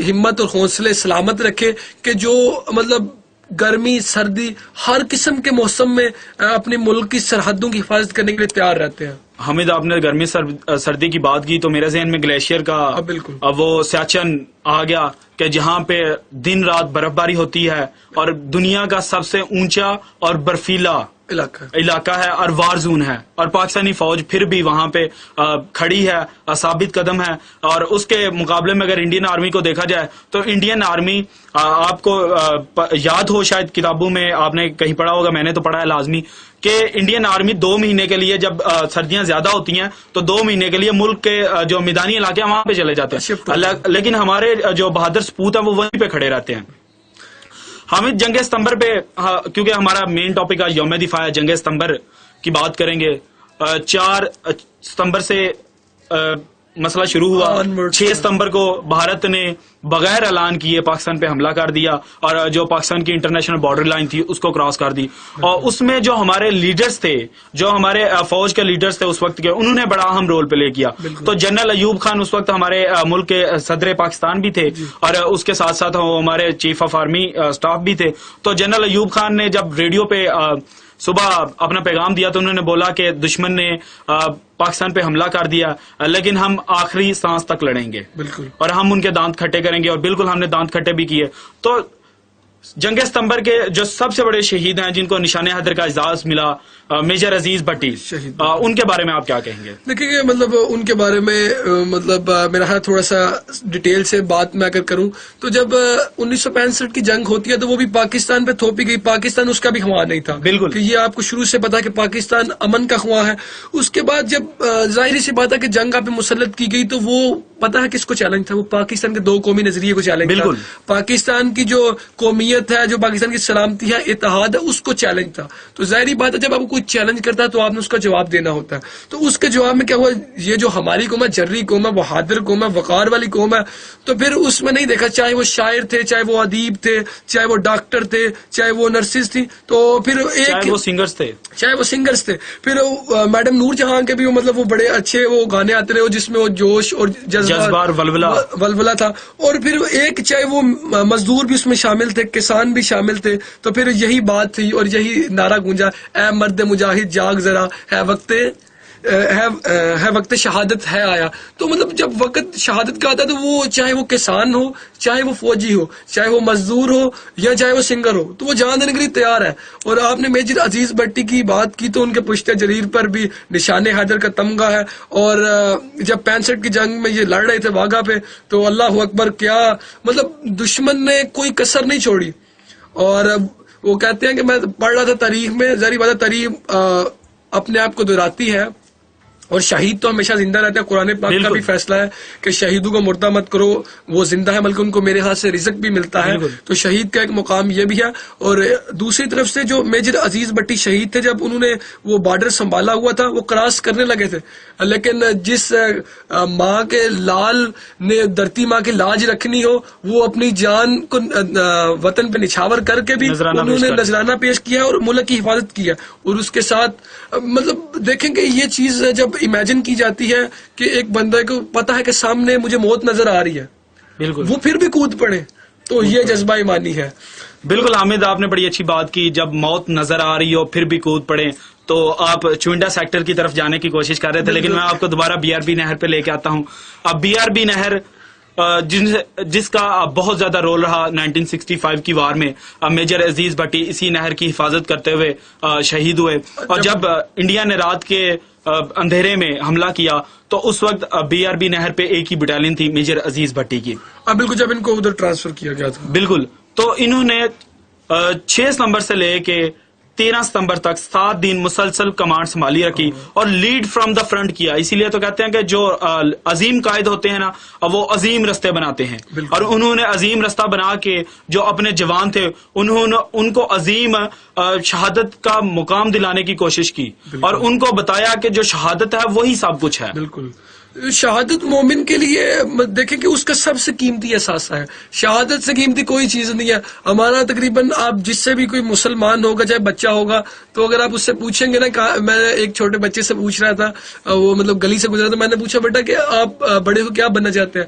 ہمت اور حوصلے سلامت رکھے کہ جو مطلب گرمی سردی ہر قسم کے موسم میں اپنے ملک کی سرحدوں کی حفاظت کرنے کے لیے تیار رہتے ہیں. حامد، آپ نے گرمی سردی کی بات کی تو میرے ذہن میں گلیشیئر کا وہ سیاچن آ گیا کہ جہاں پہ دن رات برف باری ہوتی ہے اور دنیا کا سب سے اونچا اور برفیلا علاقہ ہے اور وار زون ہے، اور پاکستانی فوج پھر بھی وہاں پہ کھڑی ہے، ثابت قدم ہے. اور اس کے مقابلے میں اگر انڈین آرمی کو دیکھا جائے تو انڈین آرمی آپ کو یاد ہو شاید کتابوں میں آپ نے کہیں پڑھا ہوگا، میں نے تو پڑھا ہے لازمی، کہ انڈین آرمی 2 مہینے کے لیے جب سردیاں زیادہ ہوتی ہیں تو 2 مہینے کے لیے ملک کے جو میدانی علاقے ہیں وہاں پہ چلے جاتے ہیں، لیکن ہمارے جو بہادر سپوت ہیں وہ وہیں پہ کھڑے رہتے ہیں. حامد، جنگ ستمبر پہ کیونکہ ہمارا مین ٹاپک آج یوم دفاع ہے، جنگ ستمبر کی بات کریں گے. 4 ستمبر سے مسئلہ شروع ہوا. 6 ستمبر کو بھارت نے بغیر اعلان کیے پاکستان پہ حملہ کر دیا اور جو پاکستان کی انٹرنیشنل بارڈر لائن تھی اس کو کراس کر دی. اور اس میں جو ہمارے لیڈرز تھے، جو ہمارے فوج کے لیڈرز تھے اس وقت کے، انہوں نے بڑا اہم رول پلے کیا. تو جنرل ایوب خان اس وقت ہمارے ملک کے صدر پاکستان بھی تھے اور اس کے ساتھ ساتھ ہمارے چیف آف آرمی اسٹاف بھی تھے. تو جنرل ایوب خان نے جب ریڈیو پہ صبح اپنا پیغام دیا تو انہوں نے بولا کہ دشمن نے پاکستان پہ حملہ کر دیا لیکن ہم آخری سانس تک لڑیں گے بالکل، اور ہم ان کے دانت کھٹے کریں گے، اور بالکل ہم نے دانت کھٹے بھی کیے. تو جنگ ستمبر کے جو سب سے بڑے شہید ہیں جن کو نشان حیدر کا اعزاز ملا، میجر عزیز بھٹی، شہید، ان کے بارے میں آپ کیا کہیں گے؟ دیکھیے مطلب ان کے بارے میں مطلب میرا خیال تھوڑا سا ڈیٹیل سے بات میں اگر کروں تو جب 1965 کی جنگ ہوتی ہے تو وہ بھی پاکستان پہ تھوپی گئی. پاکستان اس کا بھی خواہ نہیں تھا، بالکل، کہ یہ آپ کو شروع سے پتا کہ پاکستان امن کا خواہ ہے. اس کے بعد جب ظاہری سی بات ہے کہ جنگ آپ پہ مسلط کی گئی تو وہ پتا ہے کس کو چیلنج تھا، وہ پاکستان کے دو قومی نظریے کو چیلنج تھا. بالکل، پاکستان کی جو قومیت ہے، جو پاکستان کی سلامتی ہے، اتحاد ہے، اس کو چیلنج تھا. تو ظاہری بات ہے جب آپ کو کوئی چیلنج کرتا ہے تو آپ نے اس کا جواب دینا ہوتا ہے. تو اس کے جواب میں کیا ہوا، یہ جو ہماری قوم ہے، جرری قوم ہے، بہادر قوم ہے، وقار والی قوم ہے، تو پھر اس میں نہیں دیکھا چاہے وہ شاعر تھے، چاہے وہ ادیب تھے، چاہے وہ ڈاکٹر تھے، چاہے وہ نرسز تھی، تو پھر ایک چاہے وہ سنگرز تھے، پھر میڈم نور جہاں کے بھی مطلب وہ بڑے اچھے وہ گانے آتے رہے جس میں وہ جوش اور جذبہ اور ولولہ تھا. اور پھر ایک چاہے وہ مزدور بھی اس میں شامل تھے، کسان بھی شامل تھے. تو پھر یہی بات تھی اور یہی نعرہ گونجا، اے مرد مجاہد جاگ ذرا، ہے وقت شہادت ہے آیا. تو مطلب جب وقت شہادت کا آتا ہے تو وہ چاہے وہ کسان ہو، چاہے وہ فوجی ہو، چاہے وہ مزدور ہو یا چاہے وہ سنگر ہو، تو وہ جان دینے کے لیے تیار ہے. اور آپ نے میجر عزیز بھٹی کی بات کی تو ان کے پشت جریر پر بھی نشان حیدر کا تمغہ ہے. اور جب 65 کی جنگ میں یہ لڑ رہے تھے واگا پہ تو اللہ اکبر، کیا مطلب دشمن نے کوئی کسر نہیں چھوڑی. اور وہ کہتے ہیں کہ میں پڑھ رہا تھا تاریخ میں، ظاہری بات ہے تاریخ اپنے آپ کو دہراتی ہے اور شہید تو ہمیشہ زندہ رہتے ہیں. قرآن پاک کا بھی فیصلہ ہے کہ شہیدوں کو مردہ مت کرو، وہ زندہ ہے بلکہ ان کو میرے ہاتھ سے رزق بھی ملتا ہے. تو شہید کا ایک مقام یہ بھی ہے. اور دوسری طرف سے جو میجر عزیز بھٹی شہید تھے، جب انہوں نے وہ بارڈر سنبھالا ہوا تھا وہ کراس کرنے لگے تھے، لیکن جس ماں کے لال نے دھرتی ماں کی لاج رکھنی ہو، وہ اپنی جان کو وطن پہ نچھاور کر کے بھی انہوں نے نذرانہ پیش کیا اور ملک کی حفاظت کی ہے. اور اس کے ساتھ مطلب دیکھیں کہ یہ چیز جب امیجن کی جاتی ہے کہ ایک بندے کو پتا ہے کہ سامنے مجھے موت نظر آ رہی ہے، بالکل، وہ پھر بھی کود پڑے، تو یہ جذبہ ایمانی ہے. بالکل حامد، آپ نے بڑی اچھی بات کی، جب موت نظر آ رہی ہو پھر بھی کود پڑے. تو آپ چوئنڈا سیکٹر کی طرف جانے کی کوشش کر رہے تھے، لیکن میں آپ کو دوبارہ BRB نہر پہ لے کے آتا ہوں. اب BRB نہر جس کا بہت زیادہ رول رہا 1965 کی وار میں، میجر عزیز بھٹی اسی نہر کی حفاظت کرتے ہوئے شہید ہوئے. اور جب انڈیا نے رات کے اندھیرے میں حملہ کیا تو اس وقت BRB نہر پہ ایک ہی بٹالین تھی میجر عزیز بھٹی کی. بالکل، جب ان کو ادھر ٹرانسفر کیا گیا تھا. بالکل. تو انہوں نے 6 ستمبر سے لے کے 13 ستمبر تک 7 دن مسلسل کمانڈ سنبھالی رکھی اور لیڈ فرام دا فرنٹ کیا. اسی لیے تو کہتے ہیں کہ جو عظیم قائد ہوتے ہیں نا، وہ عظیم رستے بناتے ہیں. اور انہوں نے عظیم رستہ بنا کے جو اپنے جوان تھے ان کو عظیم شہادت کا مقام دلانے کی کوشش کی اور ان کو بتایا کہ جو شہادت ہے وہی سب کچھ ہے. بالکل، شہادت مومن کے لیے دیکھیں کہ اس کا سب سے قیمتی اثاثہ ہے. شہادت سے قیمتی کوئی چیز نہیں ہے. ہمارا تقریباً آپ جس سے بھی کوئی مسلمان ہوگا، چاہے بچہ ہوگا، تو اگر آپ اس سے پوچھیں گے نا، میں ایک چھوٹے بچے سے پوچھ رہا تھا، وہ مطلب گلی سے گزرا تھا، میں نے پوچھا بیٹا کہ آپ بڑے ہو کیا بننا چاہتے ہیں؟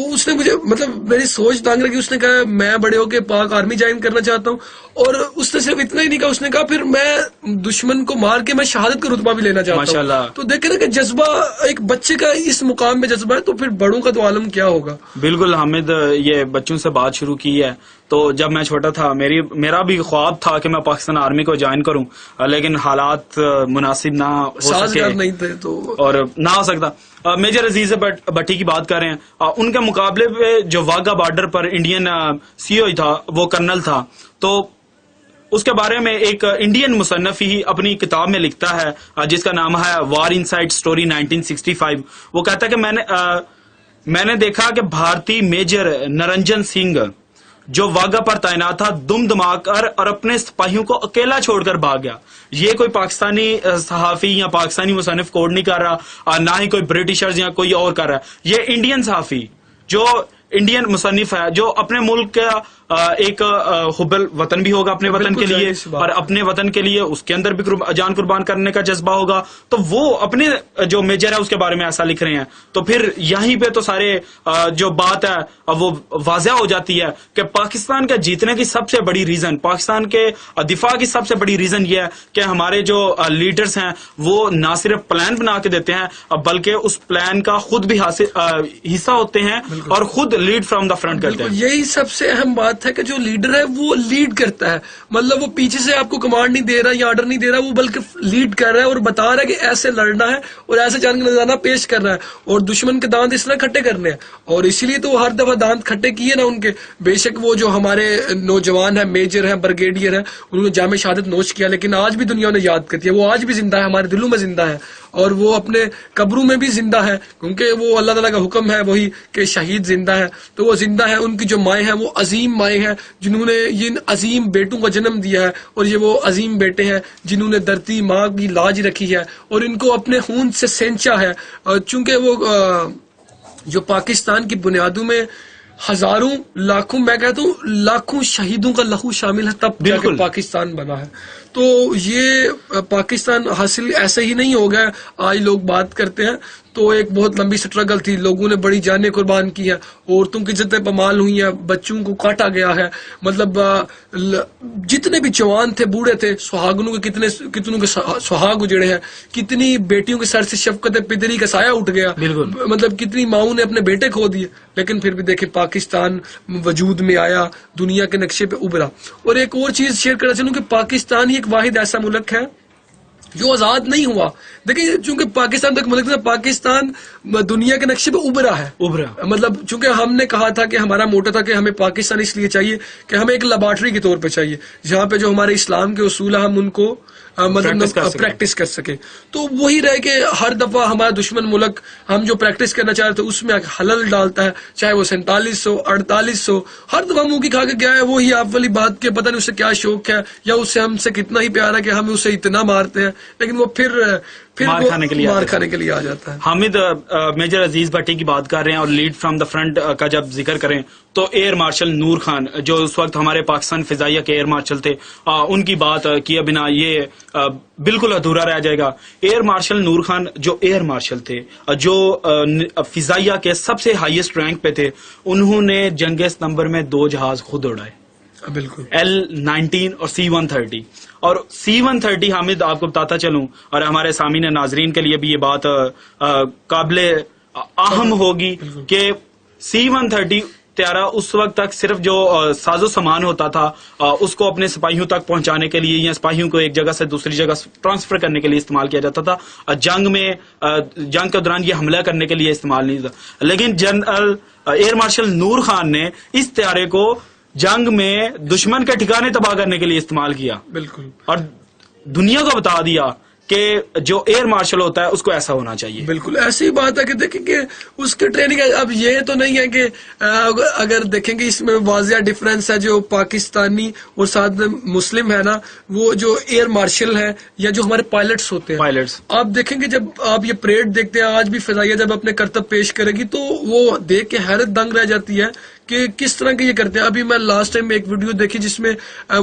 اس نے مجھے مطلب میری سوچ تانگ رکھی. اس نے کہا میں بڑے ہو کے پاک آرمی جوائن کرنا چاہتا ہوں. اور اس نے صرف اتنا ہی نہیں کہا، اس نے کہا پھر میں دشمن کو مار کے میں شہادت کا رتبہ بھی لینا چاہتا ہوں. تو دیکھیں نا کہ جذبہ ایک بچے کا اس مقام میں جذبہ ہے، تو پھر بڑوں کا تو عالم کیا ہوگا. بالکل حامد، یہ بچوں سے بات شروع کی ہے. تو جب میں چھوٹا تھا میرا بھی خواب تھا کہ میں پاکستان آرمی کو جوائن کروں، لیکن حالات مناسب نہ ہو سکے، نہیں تھے تو اور نہ ہو سکتا. میجر عزیز بھٹی کی بات کر رہے ہیں، ان کے مقابلے پہ جو واگا بارڈر پر انڈین CO تھا وہ کرنل تھا. تو اس کے بارے میں ایک انڈین مصنف ہی اپنی کتاب میں لکھتا ہے جس کا نام ہے وار ان سائڈ اسٹوری 1965. وہ کہتا ہے کہ میں نے دیکھا کہ بھارتی میجر نرنجن سنگھ جو واگا پر تعینات تھا دم دما کر اور اپنے سپاہیوں کو اکیلا چھوڑ کر بھاگ گیا. یہ کوئی پاکستانی صحافی یا پاکستانی مصنف کوڈ نہیں کر رہا، نہ ہی کوئی برٹشرز یا کوئی اور کر رہا ہے. یہ انڈین صحافی جو انڈین مصنف ہے جو اپنے ملک کا ایک حب الوطن بھی ہوگا اپنے وطن کے لیے, اور اپنے وطن کے لیے اس کے اندر بھی جان قربان کرنے کا جذبہ ہوگا, تو وہ اپنے جو میجر ہے اس کے بارے میں ایسا لکھ رہے ہیں. تو پھر یہیں پہ تو سارے جو بات ہے وہ واضح ہو جاتی ہے کہ پاکستان کا جیتنے کی سب سے بڑی ریزن, پاکستان کے دفاع کی سب سے بڑی ریزن یہ ہے کہ ہمارے جو لیڈرز ہیں وہ نہ صرف پلان بنا کے دیتے ہیں بلکہ اس پلان کا خود بھی حصہ ہوتے ہیں اور خود لیڈ فرام دا فرنٹ کرتے ہیں. یہی سب سے اہم بات ہے کہ جو لیڈر ہے وہ لیڈ کرتا ہے, مطلب وہ پیچھے سے آپ کو کمانڈ نہیں دے رہا یا آرڈر نہیں دے رہا, وہ بلکہ لیڈ کر رہا ہے اور بتا رہا ہے کہ ایسے لڑنا ہے اور ایسے جنگ نظرانہ پیش کر رہا ہے اور دشمن کے دانت اس طرح کھٹے کرنے ہیں. اور اسی لیے تو ہر دفعہ دانت کھٹے کیے نا ان کے. بے شک وہ جو ہمارے نوجوان ہیں, میجر ہیں, بریگیڈیئر ہیں, انہوں نے جام شہادت نوش کیا, لیکن آج بھی دنیا نے یاد کرتی ہے, وہ آج بھی زندہ ہے, ہمارے دلوں میں زندہ ہے اور وہ اپنے قبروں میں بھی زندہ ہے, کیونکہ وہ اللہ تعالیٰ کا حکم ہے وہی کہ شہید زندہ ہے, تو وہ زندہ ہے. ان کی جو مائیں ہیں وہ عظیم مائیں ہیں جنہوں نے ان عظیم بیٹوں کا جنم دیا ہے, اور یہ وہ عظیم بیٹے ہیں جنہوں نے دھرتی ماں کی لاج رکھی ہے اور ان کو اپنے خون سے سینچا ہے. چونکہ وہ جو پاکستان کی بنیادوں میں ہزاروں لاکھوں, میں کہتا ہوں لاکھوں شہیدوں کا لہو شامل ہے, تب جا کے پاکستان بنا ہے. تو یہ پاکستان حاصل ایسے ہی نہیں ہو گیا. آج لوگ بات کرتے ہیں تو ایک بہت لمبی سٹرگل تھی, لوگوں نے بڑی جانیں قربان کی ہیں, عورتوں کی عزتیں پامال ہوئی ہیں, بچوں کو کاٹا گیا ہے, مطلب جتنے بھی جوان تھے, بوڑھے تھے, سہاگنوں کے کتنوں کے سہاگ اجڑے ہیں, کتنی بیٹیوں کے سر سے شفقت پدری کا سایہ اٹھ گیا, مطلب کتنی ماؤں نے اپنے بیٹے کھو دیے, لیکن پھر بھی دیکھیں پاکستان وجود میں آیا, دنیا کے نقشے پہ ابھرا. اور ایک اور چیز شیئر کرنا چاہوں کہ پاکستان ہی ایک واحد ایسا ملک ہے جو آزاد نہیں ہوا. دیکھیں چونکہ پاکستان تک ملک تھا, پاکستان دنیا کے نقشے پہ ابھرا ہے. مطلب چونکہ ہم نے کہا تھا کہ ہمارا موٹو تھا کہ ہمیں پاکستان اس لیے چاہیے کہ ہمیں ایک لیبارٹری کے طور پہ چاہیے جہاں پہ جو ہمارے اسلام کے اصول ہیں ہم ان کو مطلب پریکٹس کر سکے. تو وہی رہے کہ ہر دفعہ ہمارا دشمن ملک ہم جو پریکٹس کرنا چاہ رہے تھے اس میں حلل ڈالتا ہے, چاہے وہ 4700 4800 ہر دفعہ منہ کی کھا کے گیا ہے. وہی آپ والی بات کے پتہ نہیں اسے کیا شوق ہے یا اس سے ہم سے کتنا ہی پیار ہے کہ ہم اسے اتنا مارتے ہیں, لیکن وہ پھر مار کھانے کے لیے آ جاتا ہے. حامد, میجر عزیز بھٹی کی بات کر رہے ہیں اور لیڈ فرام دا فرنٹ کا جب ذکر کریں تو ایئر مارشل نور خان جو اس وقت ہمارے پاکستان فضائیہ کے ایئر مارشل تھے, ان کی بات کیے بنا یہ بالکل ادھورا رہ جائے گا. ایئر مارشل نور خان جو ایئر مارشل تھے, جو فضائیہ کے سب سے ہائیسٹ رینک پہ تھے, انہوں نے جنگ ستمبر میں 2 جہاز خود اڑائے, بالکل L-19 اور C-130. اور C-130 حامد آپ کو بتاتا چلوں اور ہمارے سامعین ناظرین کے لیے بھی یہ بات قابل اہم ہوگی کہ C-130 طیارہ اس وقت تک صرف جو ساز و سامان ہوتا تھا اس کو اپنے سپاہیوں تک پہنچانے کے لیے یا سپاہیوں کو ایک جگہ سے دوسری جگہ ٹرانسفر کرنے کے لیے استعمال کیا جاتا تھا. جنگ کے دوران یہ حملہ کرنے کے لیے استعمال نہیں تھا. لیکن جنرل ایئر مارشل نور خان نے اس طیارے کو جنگ میں دشمن کے ٹھکانے تباہ کرنے کے لیے استعمال کیا, بالکل, اور دنیا کو بتا دیا کہ جو ایئر مارشل ہوتا ہے اس کو ایسا ہونا چاہیے. بالکل ایسی ہی بات ہے کہ دیکھیں کہ اس کے ٹریننگ, اب یہ تو نہیں ہے کہ اگر دیکھیں گے اس میں واضح ڈفرینس ہے, جو پاکستانی اور ساتھ میں مسلم ہے نا, وہ جو ایئر مارشل ہے یا جو ہمارے پائلٹس ہوتے ہیں, پائلٹس آپ دیکھیں گے جب آپ یہ پریڈ دیکھتے ہیں, آج بھی فضائیہ جب اپنے کرتب پیش کرے گی تو وہ دیکھ کے حیرت دنگ رہ جاتی ہے کہ کس طرح کے یہ کرتے ہیں. ابھی میں لاسٹ ٹائم ایک ویڈیو دیکھی جس میں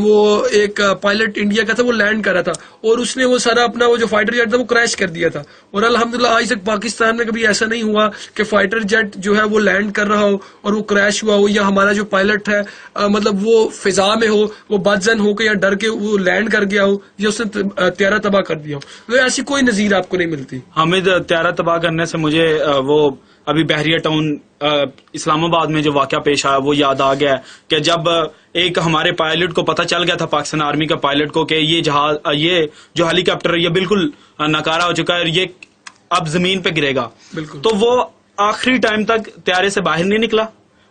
وہ ایک پائلٹ انڈیا کا تھا, وہ لینڈ کر رہا تھا اور اس نے وہ سارا اپنا وہ جو فائٹر جیٹ تھا وہ کریش کر دیا تھا. اور الحمدللہ آج تک پاکستان میں کبھی ایسا نہیں ہوا کہ فائٹر جیٹ جو ہے وہ لینڈ کر رہا ہو اور وہ کریش ہوا ہو, یا ہمارا جو پائلٹ ہے مطلب وہ فضا میں ہو, وہ بدزن ہو کے یا ڈر کے وہ لینڈ کر گیا ہو یا اس نے طیارہ تباہ کر دیا ہو. تو ایسی کوئی نظیر آپ کو نہیں ملتی. حامد, طیارہ تباہ کرنے سے مجھے وہ ابھی بحریہ ٹاؤن اسلام آباد میں جو واقعہ پیش آیا وہ یاد آ گیا کہ جب ایک ہمارے پائلٹ کو پتہ چل گیا تھا, پاکستان آرمی کا پائلٹ کو, کہ یہ جہاز, یہ جو ہیلی کاپٹر یہ بالکل ناکارہ ہو چکا ہے اور یہ اب زمین پہ گرے گا, تو وہ آخری ٹائم تک طیارے سے باہر نہیں نکلا,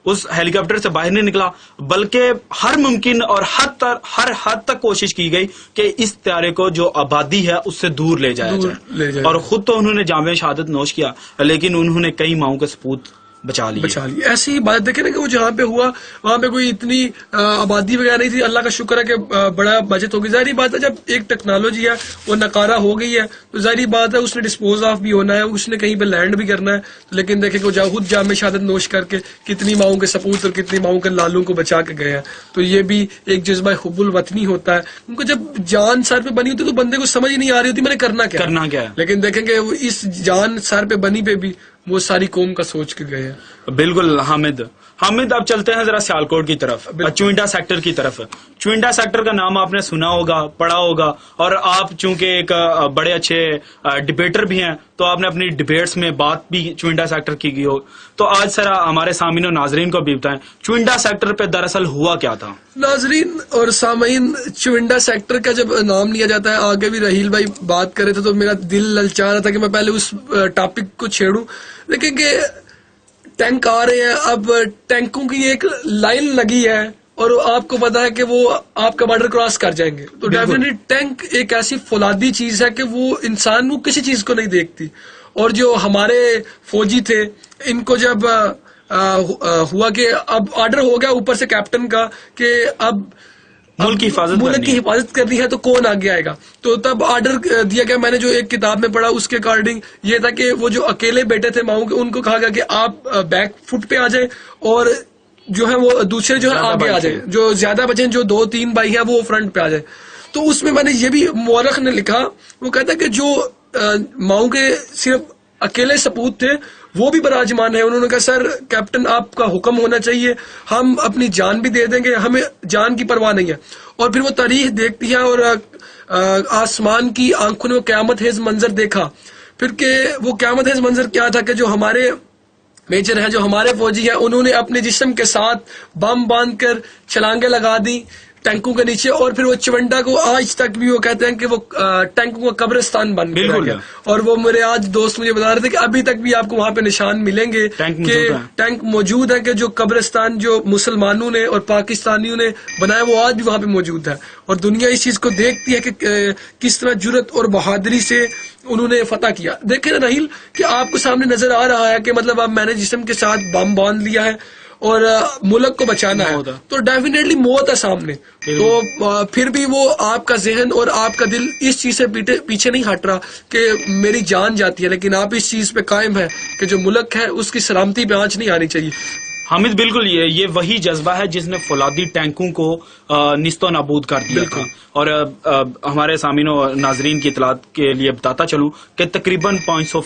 اس ہیلی کاپٹر سے باہر نہیں نکلا, بلکہ ہر ممکن اور ہر حد تک کوشش کی گئی کہ اس طیارے کو جو آبادی ہے اس سے دور لے جایا جائے. اور خود تو انہوں نے جامع شہادت نوش کیا, لیکن انہوں نے کئی ماؤں کے سپوت بچا لی. ایسی ہی بات دیکھیں نا کہ وہ جہاں پہ ہوا وہاں پہ کوئی اتنی آبادی وغیرہ نہیں تھی. اللہ کا شکر ہے کہ بڑا بچت ہوگی. ظاہری بات ہے جب ایک ٹیکنالوجی ہے وہ ناکارہ ہو گئی ہے تو ظاہری بات ہے اس نے ڈسپوز آف بھی ہونا ہے, اس نے کہیں پہ لینڈ بھی کرنا ہے. لیکن دیکھیں کہ وہ خود جام شہادت نوش کر کے کتنی ماؤں کے سپوت اور کتنی ماؤں کے لالوں کو بچا کے گئے ہیں. تو یہ بھی ایک جذبہ حب الوطنی ہوتا ہے, کیونکہ جب جان سر پہ بنی ہوتی تو بندے کو سمجھ ہی نہیں آ رہی ہوتی میں نے کرنا کیا ہے. لیکن دیکھیں کہ اس جان سر پہ بنی پہ بھی وہ ساری قوم کا سوچ کے گئے ہیں. بالکل حامد, اب چلتے ہیں ذرا سیالکوٹ کی طرف, چوئنڈا سیکٹر کی طرف. چوئنڈا سیکٹر کا نام آپ نے سنا ہوگا, پڑھا ہوگا, اور آپ چونکہ ایک بڑے اچھے ڈبیٹر بھی ہیں تو آپ نے اپنی ڈبیٹس میں بات بھی چوئنڈا سیکٹر کی گئی ہو. تو آج سر ہمارے سامعین و ناظرین کو بھی بتائیں چوئنڈا سیکٹر پہ دراصل ہوا کیا تھا. ناظرین اور سامعین, چوئنڈا سیکٹر کا جب نام لیا جاتا ہے, آگے بھی رحیل بھائی بات کرے تھے تو میرا دل للچا رہا تھا کہ میں پہلے اس ٹاپک کو چھیڑوں. لیکن کہ ٹینک آ رہے ہیں, اب ٹینکوں کی ایک لائن لگی ہے اور آپ کو پتا ہے کہ وہ آپ کا بارڈر کراس کر جائیں گے. تو ڈیفینیٹلی ٹینک ایک ایسی فولادی چیز ہے کہ وہ انسان کو کسی چیز کو نہیں دیکھتی. اور جو ہمارے فوجی تھے ان کو جب ہوا کہ اب آرڈر ہو گیا اوپر سے کیپٹن کا کہ اب ملک کی حفاظت کرنی ہے تو کون آگے آئے گا, تو تب آرڈر دیا گیا. میں نے جو ایک کتاب میں پڑھا اس کے اکارڈنگ یہ تھا کہ وہ جو اکیلے بیٹے تھے ماؤں کے ان کو کہا گیا کہ آپ بیک فٹ پہ آ جائیں اور جو ہے وہ دوسرے جو ہے آگے آ جائیں, جو زیادہ بچے جو 2-3 بھائی ہیں وہ فرنٹ پہ آ جائیں. تو اس میں نے یہ بھی مورخ نے لکھا, وہ کہتا ہے کہ جو ماؤں کے صرف اکیلے سپوت تھے وہ بھی براجمان ہے. انہوں نے کہا سر کیپٹن آپ کا حکم ہونا چاہیے, ہم اپنی جان بھی دے دیں گے, ہمیں جان کی پرواہ نہیں ہے. اور پھر وہ تاریخ دیکھتی ہے اور آسمان کی آنکھوں نے وہ قیامت خیز منظر دیکھا. پھر کہ وہ قیامت خیز منظر کیا تھا کہ جو ہمارے میجر ہیں, جو ہمارے فوجی ہیں, انہوں نے اپنے جسم کے ساتھ بم باندھ کر چھلانگیں لگا دی ٹینکوں کے نیچے. اور پھر وہ چونڈا کو آج تک بھی وہ کہتے ہیں کہ وہ ٹینکوں کا قبرستان بن گیا. اور وہ میرے آج دوست مجھے بتا رہے تھے کہ ابھی تک بھی آپ کو وہاں پہ نشان ملیں گے کہ ٹینک موجود ہے, کہ جو قبرستان جو مسلمانوں نے اور پاکستانیوں نے بنایا وہ آج بھی وہاں پہ موجود ہے. اور دنیا اس چیز کو دیکھتی ہے کہ کس طرح جرت اور بہادری سے انہوں نے فتح کیا. دیکھیں نا رحیل کہ آپ کو سامنے نظر آ رہا ہے کہ مطلب اب میں نے جسم کے ساتھ بم باندھ لیا ہے اور ملک کو بچانا ہے, تو ڈیفینیٹلی موت ہے سامنے. تو پھر بھی وہ آپ کا ذہن اور آپ کا دل اس چیز سے پیچھے نہیں ہٹ رہا کہ میری جان جاتی ہے, لیکن آپ اس چیز پہ قائم ہے کہ جو ملک ہے اس کی سلامتی پہ آنچ نہیں آنی چاہیے. حامد بالکل یہ وہی جذبہ ہے جس نے فولادی ٹینکوں کو نیست و نابود کر دیا تھا. اور ہمارے سامعین و ناظرین کی اطلاعات کے لیے بتاتا چلوں کہ تقریباً 500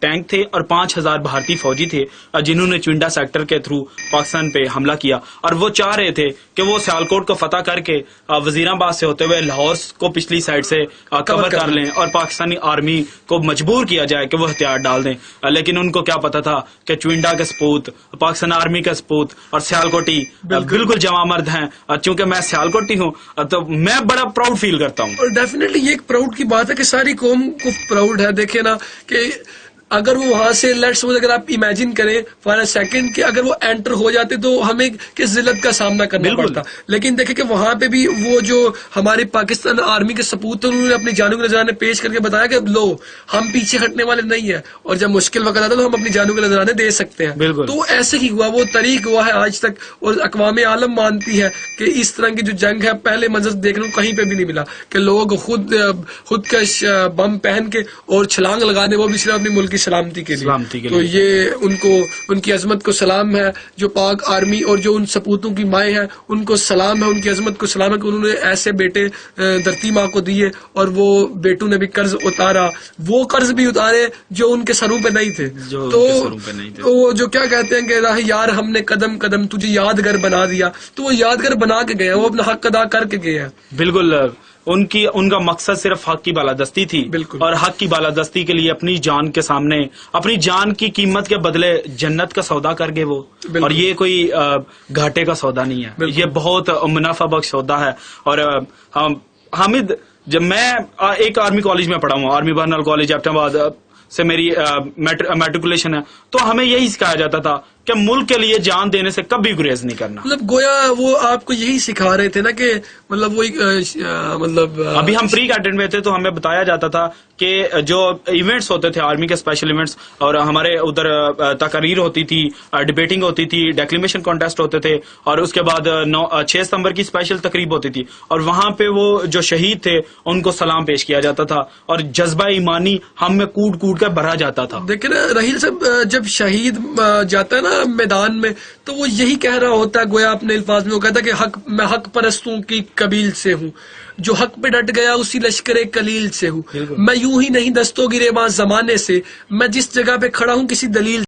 ٹینک تھے اور 5000 بھارتی فوجی تھے جنہوں نے چوئنڈا سیکٹر کے تھرو پاکستان پہ حملہ کیا. اور وہ چاہ رہے تھے کہ وہ سیالکوٹ کو فتح کر کے وزیرآباد سے ہوتے ہوئے لاہور کو پچھلی سائڈ سے کور کر لیں اور پاکستانی آرمی کو مجبور کیا جائے کہ وہ ہتھیار ڈال دیں. لیکن ان کو کیا پتا تھا کہ چوئنڈا کے سپوت, پاکستان آرمی کا سپوت اور سیالکوٹی بالکل جمع مرد ہیں. چونکہ میں سیالکوٹی ہوں تو میں بڑا پراؤڈ فیل کرتا ہوں. اور ڈیفینیٹلی یہ ایک پراؤڈ کی بات ہے کہ ساری قوم کو پراؤڈ ہے. دیکھیں نا کہ اگر وہ وہاں سے لیٹس سپوز اگر آپ امیجن کریں فار اے سیکنڈ کہ اگر وہ انٹر ہو جاتے تو ہمیں کس ذلت کا سامنا کرنا پڑتا. لیکن دیکھیں کہ وہاں پہ بھی وہ جو ہماری پاکستان آرمی کے سپوت تھے انہوں نے اپنی جانوں کے نذرانے پیش کر کے بتایا کہ لو ہم پیچھے ہٹنے والے نہیں ہیں اور جب مشکل وقت آتا تو ہم اپنی جانوں کے نذرانے دے سکتے ہیں. تو ایسے ہی ہوا, وہ طریق ہوا ہے آج تک. اور اقوام عالم مانتی ہے کہ اس طرح کی جو جنگ ہے پہلے منظر دیکھنے کو کہیں پہ بھی نہیں ملا کہ لوگ خودکش بم پہن کے اور چھلانگ لگانے, وہ بھی صرف اپنی ملک کی سلامتی کے لیے. تو یہ ان کی عظمت کو سلام ہے جو پاک آرمی اور جو ان سپوتوں کی مائیں ہیں ان کو سلام ہے, ان کی عظمت کو سلام ہے کہ انہوں نے ایسے بیٹے دھرتی ماں کو دیے اور وہ بیٹوں نے بھی قرض اتارا, وہ قرض بھی اتارے جو ان کے سروں پہ نہیں تھے. تو وہ جو کیا کہتے ہیں کہ راہ یار ہم نے قدم قدم تجھے یادگار بنا دیا, تو وہ یادگار بنا کے گئے, وہ اپنا حق ادا کر کے گئے ہیں. بالکل ان کا مقصد صرف حق کی بالادستی تھی. اور حق کی بالادستی کے لیے اپنی جان کے سامنے اپنی جان کی قیمت کے بدلے جنت کا سودا کر گئے وہ. اور یہ کوئی گھاٹے کا سودا نہیں ہے, یہ بہت منافع بخش سودا ہے. اور حامد جب میں ایک آرمی کالج میں پڑھا ہوں, آرمی برنل کالج ایبٹ آباد سے میری میٹریکولیشن ہے, تو ہمیں یہی سکھایا جاتا تھا کہ ملک کے لیے جان دینے سے کبھی گریز نہیں کرنا. مطلب گویا وہ آپ کو یہی سکھا رہے تھے نا کہ مطلب وہ مطلب ابھی ہم پری کیڈٹ میں تھے تو ہمیں بتایا جاتا تھا کہ جو ایونٹس ہوتے تھے آرمی کے اسپیشل ایونٹس اور ہمارے ادھر تقاریر ہوتی تھی, ڈبیٹنگ ہوتی تھی, ڈیکلیمیشن کانٹیسٹ ہوتے تھے اور اس کے بعد 6 ستمبر کی اسپیشل تقریب ہوتی تھی اور وہاں پہ وہ جو شہید تھے ان کو سلام پیش کیا جاتا تھا اور جذبہ ایمانی ہم میں کوٹ کوٹ کر بھرا جاتا تھا. دیکھیں نا رحیل صاحب, جب شہید جاتا ہے نا میدان میں تو وہ یہی کہہ رہا ہوتا ہے گویا اپنے الفاظ میں, وہ کہتا ہے کہ میں حق پرستوں کی قبیل سے ہوں, جو حق پہ ڈٹ گیا اسی لشکر کلیل سے ہوں, میں یوں ہی نہیں دستوں گرے وہاں زمانے سے, میں جس جگہ پہ کھڑا ہوں کسی دلیل